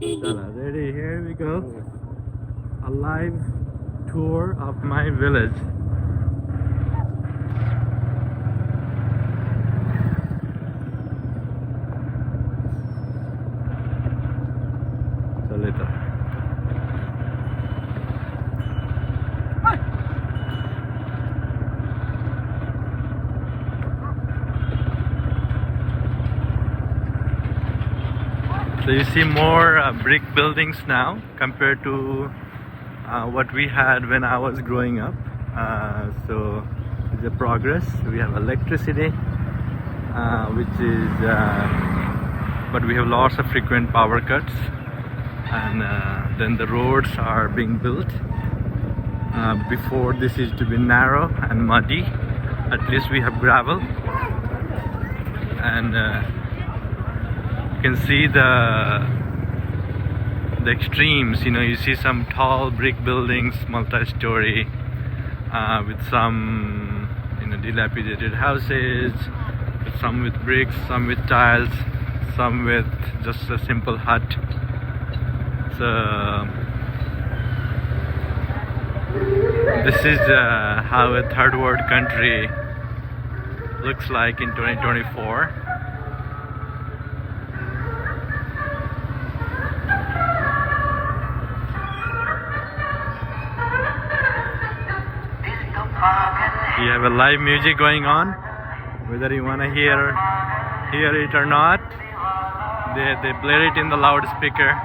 Chala, ready, here we go. A live tour of my village. Chalita. So you see more brick buildings now compared to what we had when I was growing up. So it's a progress. We have electricity, which is, but we have lots of frequent power cuts, and then the roads are being built. Before, this used to be narrow and muddy. At least we have gravel, and you can see the extremes. You know, you see some tall brick buildings, multi-story, with some, you know, dilapidated houses, some with bricks, some with tiles, some with just a simple hut. So this is how a third world country looks like in 2024. You have a live music going on, whether you want to hear it or not. They play it in the loudspeaker.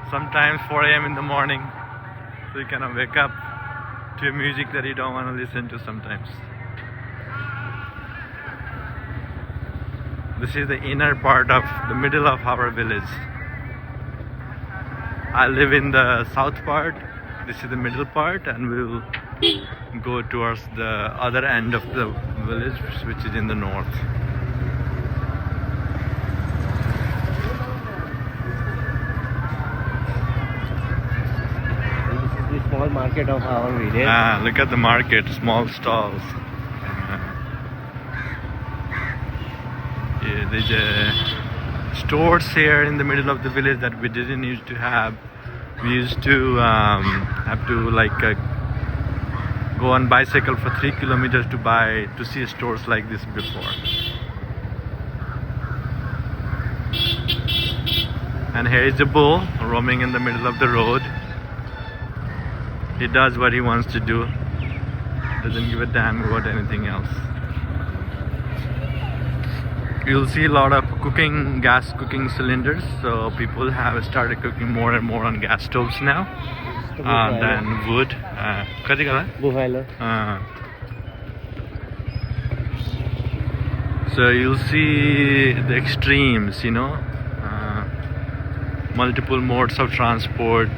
Sometimes 4 a.m. in the morning, so you kind of wake up to music that you don't want to listen to sometimes. This is the inner part of the middle of our village. I live in the south part. This is the middle part, and we'll go towards the other end of the village, which is in the north. This is the small market of our village. Look at the market, small stalls. Yeah, there's stores here in the middle of the village that we didn't used to have. We used to have to go on bicycle for 3 kilometers to see stores like this before. And here is a bull roaming in the middle of the road. He does what he wants to do. Doesn't give a damn about anything else. You'll see a lot of gas cooking cylinders. So people have started cooking more and more on gas stoves now than wood. So you'll see the extremes, you know, multiple modes of transport,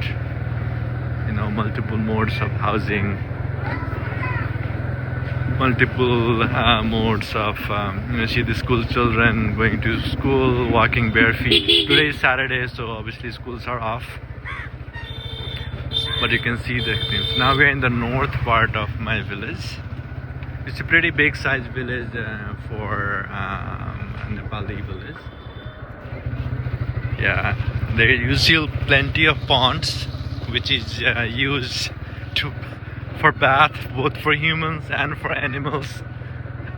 you know, multiple modes of housing, multiple modes of, you know, see the school children going to school, walking bare feet. Today is Saturday, so obviously schools are off. But you can see the things. Now we're in the north part of my village. It's a pretty big sized village for a Nepali village. Yeah, there you see plenty of ponds, which is used for bath, both for humans and for animals,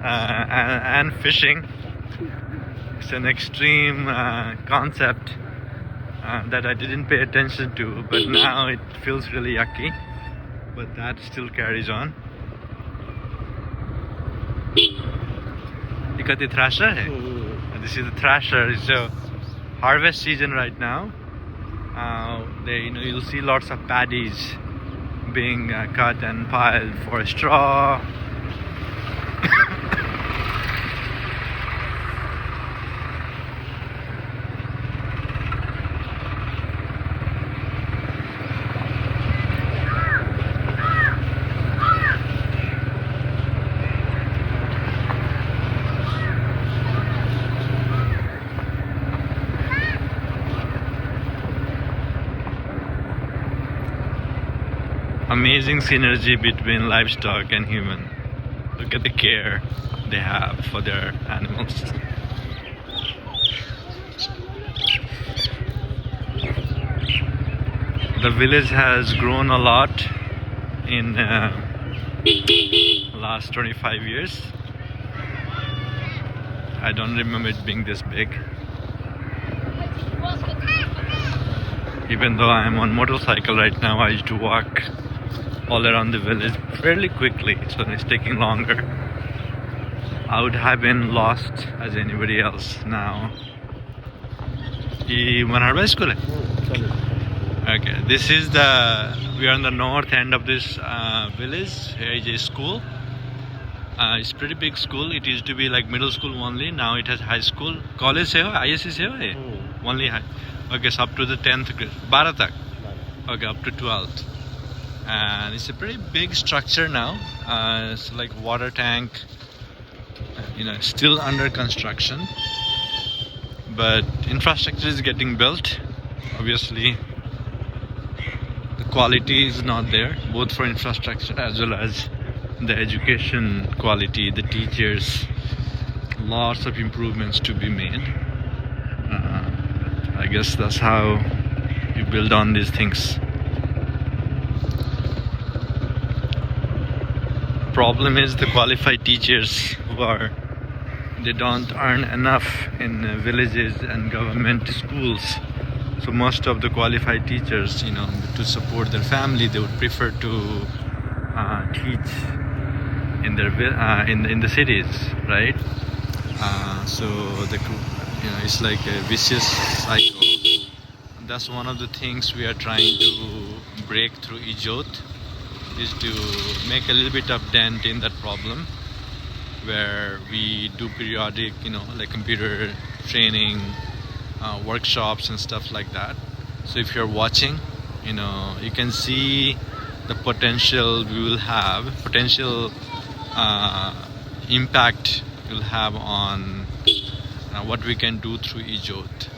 and fishing. It's an extreme concept that I didn't pay attention to, but now it feels really yucky, but that still carries on. Ikati thrasher hai? This is the thrasher. It's a harvest season right now. You know, you'll see lots of paddies being cut and piled for straw. Amazing synergy between livestock and human. Look at the care they have for their animals. The village has grown a lot in last 25 years. I don't remember it being this big. Even though I am on motorcycle right now, I used to walk all around the village fairly quickly, so it's taking longer. I would have been lost as anybody else now. Manharba school? Okay, this is we are on the north end of this village. Here is a school. It's pretty big school. It used to be like middle school only. Now it has high school. College se ho? ISC se ho? Only high. Okay, so up to the 10th grade. 12 tak. Okay, up to 12th. And it's a pretty big structure now. It's like water tank. Still under construction. But infrastructure is getting built. Obviously, the quality is not there, both for infrastructure as well as the education quality, the teachers. Lots of improvements to be made. I guess that's how you build on these things. Problem is the qualified teachers they don't earn enough in villages and government schools. So most of the qualified teachers, to support their family, they would prefer to teach in their in the cities, right? So it's like a vicious cycle. That's one of the things we are trying to break through Ijot, is to make a little bit of dent in that problem, where we do periodic, like computer training, workshops and stuff like that. So if you're watching, you can see the potential we will have, impact we'll have on what we can do through Ijot.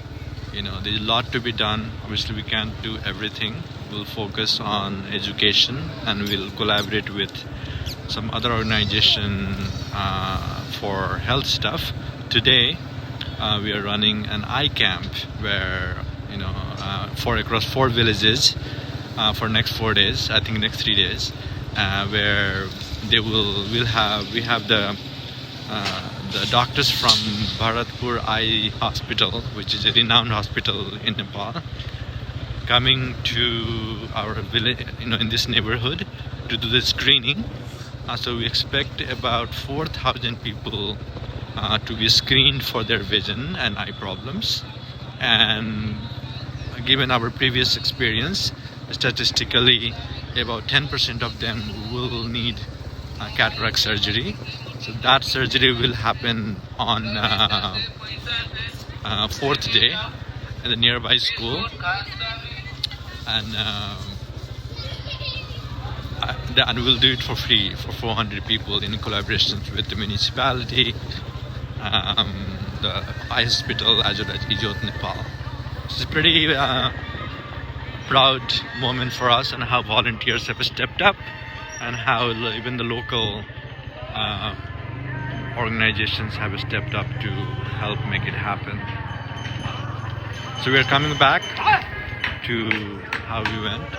There's a lot to be done. Obviously, we can't do everything. We'll focus on education, and we'll collaborate with some other organization for health stuff. Today, we are running an eye camp where across 4 villages for next 4 days. I think next 3 days, where we have the doctors from Bharatpur Eye Hospital, which is a renowned hospital in Nepal, coming to our village, in this neighborhood, to do the screening. So we expect about 4,000 people to be screened for their vision and eye problems. And given our previous experience, statistically about 10% of them will need cataract surgery. So that surgery will happen on 4th day at the nearby school, and we'll do it for free for 400 people in collaboration with the municipality, the eye hospital, as well as Ijot, Nepal. It's a pretty proud moment for us, and how volunteers have stepped up, and how even the local organizations have stepped up to help make it happen. So we are coming back to how we went.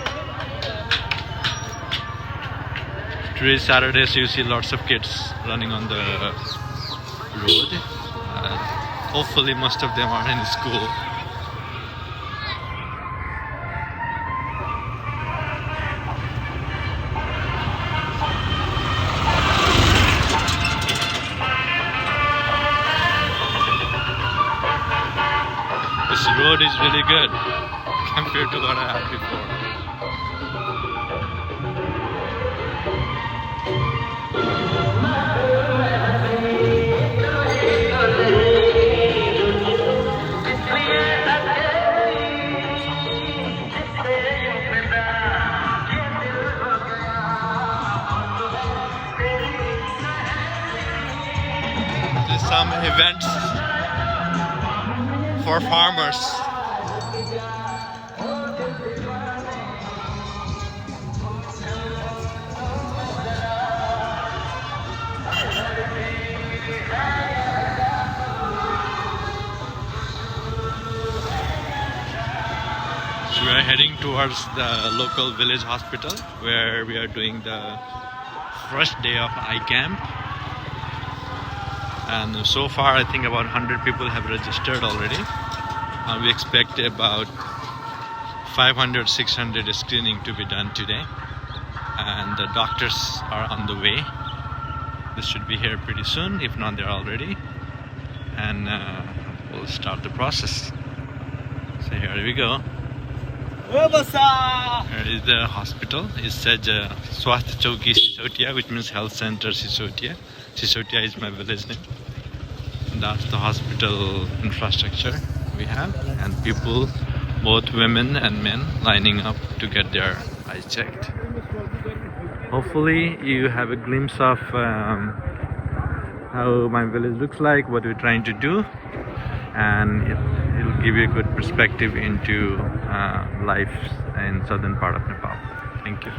Today is Saturday, so you see lots of kids running on the road. Hopefully most of them are in school. This road is really good compared to what I had before. There's some events for farmers. So we are heading towards the local village hospital where we are doing the first day of eye camp. And so far I think about 100 people have registered already. We expect about 500-600 screening to be done today. And the doctors are on the way. They should be here pretty soon, if not they're already. And we'll start the process. So here we go. Here is the hospital. It says Swasth Chowki Sisautiya, which means health center Sisautiya. Sisautiya is my village name. And that's the hospital infrastructure we have, and people, both women and men, lining up to get their eyes checked. Hopefully you have a glimpse of how my village looks like, what we're trying to do, and it'll give you a good perspective into life in southern part of Nepal. Thank you.